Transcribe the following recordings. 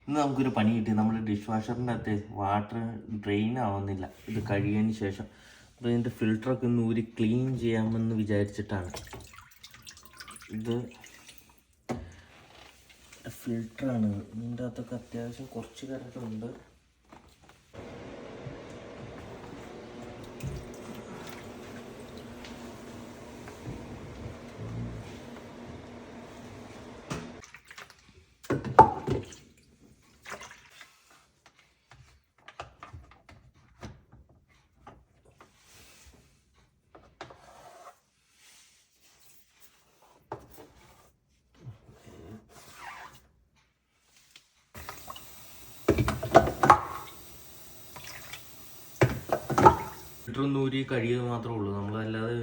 ഇന്ന് നമുക്കൊരു പണി കിട്ടി. നമ്മുടെ ഡിഷ് വാഷറിൻ്റെ അകത്ത് വാട്ടർ ഡ്രെയിൻ ആവുന്നില്ല. ഇത് കഴിയതിന് ശേഷം അപ്പോൾ ഇതിൻ്റെ ഫിൽറ്ററൊക്കെ ഒന്ന് ഊരി ക്ലീൻ ചെയ്യാമെന്ന് വിചാരിച്ചിട്ടാണ്. ഇത് ഫിൽറ്ററാണ്. ഇതിൻ്റെ അകത്തൊക്കെ അത്യാവശ്യം കുറച്ച് കരടുണ്ട്. ഫിൽറ്റർ ഒന്ന് ഊരി കഴിയുക മാത്രമേ ഉള്ളൂ. നമ്മളല്ലാതെ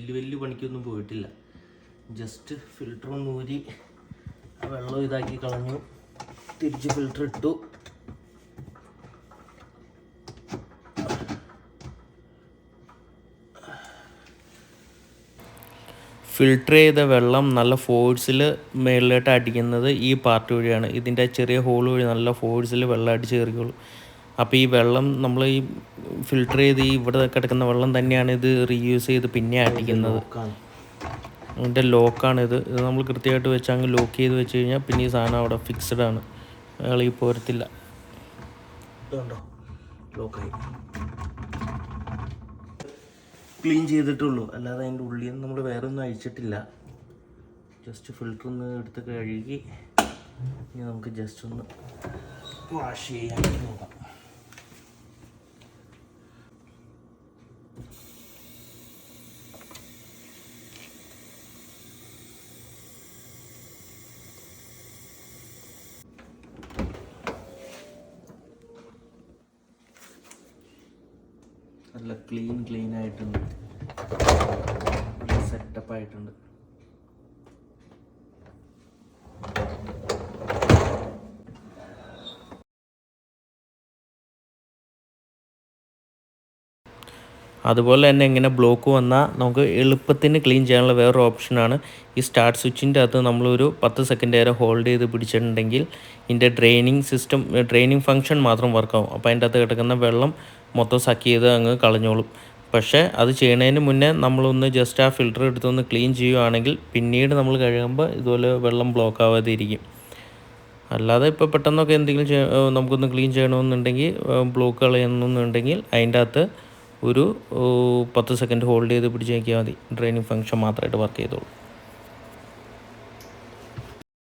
വലിയ പണിക്കൊന്നും പോയിട്ടില്ല. ജസ്റ്റ് ഫിൽറ്റർ ഒന്ന് ഊരി വെള്ളം ഇതാക്കി കളഞ്ഞു, തിരിച്ച് ഫിൽറ്റർ ഇട്ടു. ഫിൽറ്റർ ചെയ്ത വെള്ളം നല്ല ഫോഴ്സിൽ മേളിലോട്ട് അടിക്കുന്നത് ഈ പാർട്ട് വഴിയാണ്. ഇതിൻ്റെ ചെറിയ ഹോൾ വഴി നല്ല ഫോഴ്സിൽ വെള്ളം അടിച്ച് കയറിക്കോളും. അപ്പോൾ ഈ വെള്ളം നമ്മൾ ഈ ഫിൽറ്റർ ചെയ്ത് ഈ ഇവിടെ കിടക്കുന്ന വെള്ളം തന്നെയാണ് ഇത് റീയൂസ് ചെയ്ത് പിന്നെ അടിക്കുന്നത്. ഇതിൻ്റെ ലോക്കാണിത്. ഇത് നമ്മൾ കൃത്യമായിട്ട് വെച്ച് അങ്ങ് ലോക്ക് ചെയ്ത് വെച്ച് കഴിഞ്ഞാൽ പിന്നെ ഈ സാധനം അവിടെ ഫിക്സഡ് ആണ്, ഇളകി പോരത്തില്ല. ഇതുണ്ടോ, ലോക്കായി. ക്ലീൻ ചെയ്തിട്ടുള്ളൂ, അല്ലാതെ അതിൻ്റെ ഉള്ളിൽ നിന്ന് നമ്മൾ വേറെ ഒന്നും അഴിച്ചിട്ടില്ല. ജസ്റ്റ് ഫിൽറ്റർ ഒന്ന് എടുത്ത് കഴുകി ഇനി നമുക്ക് ജസ്റ്റ് ഒന്ന് വാഷ് ചെയ്യാൻ നോക്കാം. നല്ല ക്ലീൻ ആയിട്ടുണ്ട്, നല്ല സെറ്റപ്പ് ആയിട്ടുണ്ട്. അതുപോലെ തന്നെ ഇങ്ങനെ ബ്ലോക്ക് വന്നാൽ നമുക്ക് എളുപ്പത്തിന് ക്ലീൻ ചെയ്യാനുള്ള വേറൊരു ഓപ്ഷനാണ് ഈ സ്റ്റാർട്ട് സ്വിച്ചിൻ്റെ അകത്ത് നമ്മളൊരു 10 സെക്കൻഡ് വരെ ഹോൾഡ് ചെയ്ത് പിടിച്ചിട്ടുണ്ടെങ്കിൽ ഇതിൻ്റെ ഡ്രെയിനിങ് ഫംഗ്ഷൻ മാത്രം വർക്കാവും. അപ്പോൾ അതിൻ്റെ അകത്ത് കിടക്കുന്ന വെള്ളം മൊത്തം സക്ക് ചെയ്ത് അങ്ങ് കളഞ്ഞോളും. പക്ഷേ അത് ചെയ്യുന്നതിന് മുന്നേ നമ്മളൊന്ന് ജസ്റ്റ് ആ ഫിൽറ്റർ എടുത്തൊന്ന് ക്ലീൻ ചെയ്യുകയാണെങ്കിൽ പിന്നീട് നമ്മൾ കഴുകുമ്പോൾ ഇതുപോലെ വെള്ളം ബ്ലോക്ക് ആവാതെ ഇരിക്കും. അല്ലാതെ ഇപ്പോൾ പെട്ടെന്നൊക്കെ എന്തെങ്കിലും നമുക്കൊന്ന് ക്ലീൻ ചെയ്യണമെന്നുണ്ടെങ്കിൽ, ബ്ലോക്ക് കളയണമെന്നുണ്ടെങ്കിൽ അതിൻ്റെ അകത്ത് ഒരു 10 സെക്കൻഡ് ഹോൾഡ് ചെയ്ത് പിടിച്ച് നോക്കിയാൽ മതി. ഡ്രെയിനിങ് ഫംഗ്ഷൻ മാത്രമായിട്ട് വർക്ക് ചെയ്തോളൂ.